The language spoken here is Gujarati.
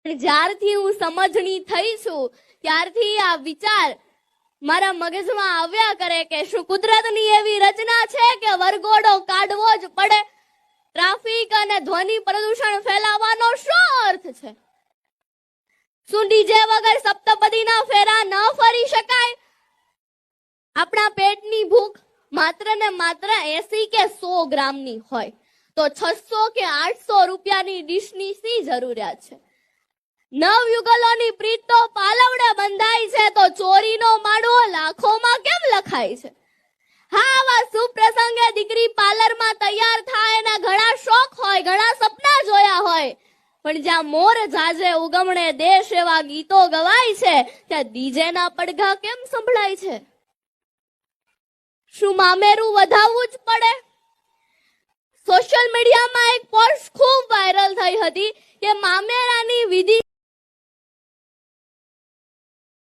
જ્યારથી હું સમજણી થઈ છું ત્યારથી આ વિચાર મારા મગજમાં આવ્યા કરે કે શું કુદરતની એવી રચના છે કે વરઘોડો કાઢવો જ પડે? ટ્રાફિક અને ધ્વનિ પ્રદૂષણ ફેલાવવાનો શું અર્થ છે? શું ડીજે વગર સપ્તપદીના ફેરા ન ફરી શકાય? આપણા પેટની ભૂખ માત્ર ને માત્ર 80 કે 100 ગ્રામની હોય તો 600 કે 800 રૂપિયાની ડીશની શી જરૂરિયાત છે? નવયુગલોની પ્રીત તો પાલવડે બંધાય છે તો ચોરીનો માળો લાખોમાં કેમ લખાય છે? હા, આવા સુપ્રસંગે દીકરી પાર્લરમાં તૈયાર થાય એના ઘણા શોખ હોય, ઘણા સપના જોયા હોય, પણ જ્યાં મોર જાજે ઉગમણે દેશ એવા ગીતો ગવાય છે ત્યાં ડીજેના પડઘા કેમ સંભળાય છે? શું મામેરું વધાવવું જ પડે? સોશિયલ મીડિયામાં એક પોસ્ટ ખૂબ વાયરલ થઈ હતી કે મામેરાની વિધિ